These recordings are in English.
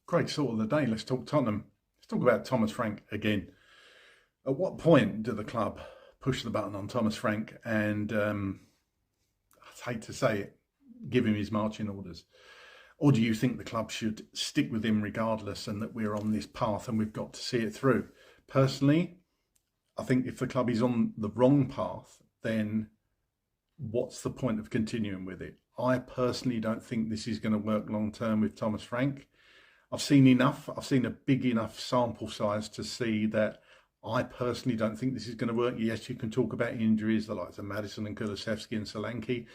Great sort of the day. Let's talk Tottenham. Let's talk about Thomas Frank again. At what point do the club push the button on Thomas Frank and, I hate to say it, give him his marching orders? Or do you think the club should stick with him regardless and that we're on this path and we've got to see it through? Personally, I think if the club is on the wrong path, then what's the point of continuing with it? I personally don't think this is going to work long term with Thomas Frank. I've seen enough. I've seen a big enough sample size to see that I personally don't think this is going to work. Yes, you can talk about injuries, the likes of Madison and Kulusevski and Solanke.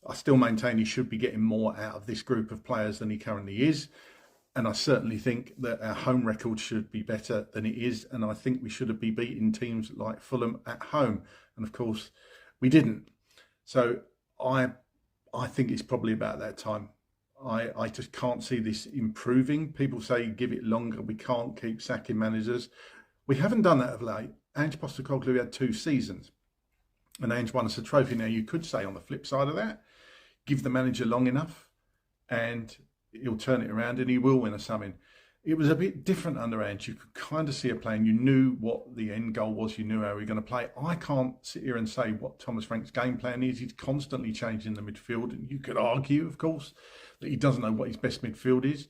I still maintain he should be getting more out of this group of players than he currently is. And I certainly think that our home record should be better than it is. And I think we should have been beating teams like Fulham at home. And of course, we didn't. So I think it's probably about that time. I just can't see this improving. People say give it longer. We can't keep sacking managers. We haven't done that of late. Ange Postecoglou had 2 seasons and Ange won us a trophy. Now you could say on the flip side of that, give the manager long enough and he'll turn it around and he will win us something. It was a bit different under Ange. You could kind of see a plan. You knew what the end goal was. You knew how we were going to play. I can't sit here and say what Thomas Frank's game plan is. He's constantly changing the midfield. And you could argue, of course, that he doesn't know what his best midfield is.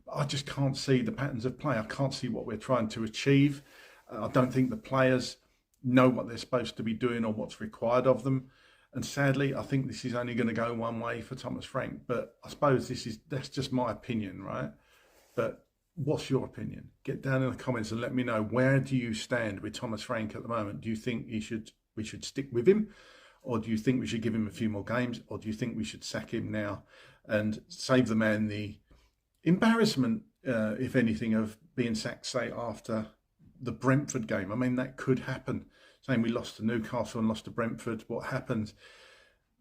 But I just can't see the patterns of play. I can't see what we're trying to achieve. I don't think the players know what they're supposed to be doing or what's required of them. And sadly, I think this is only going to go one way for Thomas Frank. But I suppose that's just my opinion, right? But what's your opinion? Get down in the comments and let me know, where do you stand with Thomas Frank at the moment? Do you think we should stick with him? Or do you think we should give him a few more games? Or do you think we should sack him now and save the man the embarrassment, if anything, of being sacked, say, after the Brentford game? I mean, that could happen. Saying we lost to Newcastle and lost to Brentford, what happens?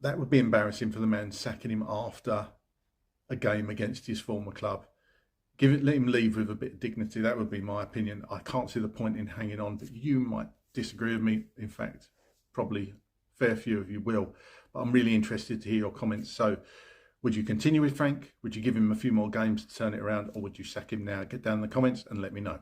That would be embarrassing for the man, sacking him after a game against his former club. Let him leave with a bit of dignity. That would be my opinion. I can't see the point in hanging on, but you might disagree with me. In fact, probably a fair few of you will. But I'm really interested to hear your comments. So would you continue with Frank? Would you give him a few more games to turn it around? Or would you sack him now? Get down in the comments and let me know.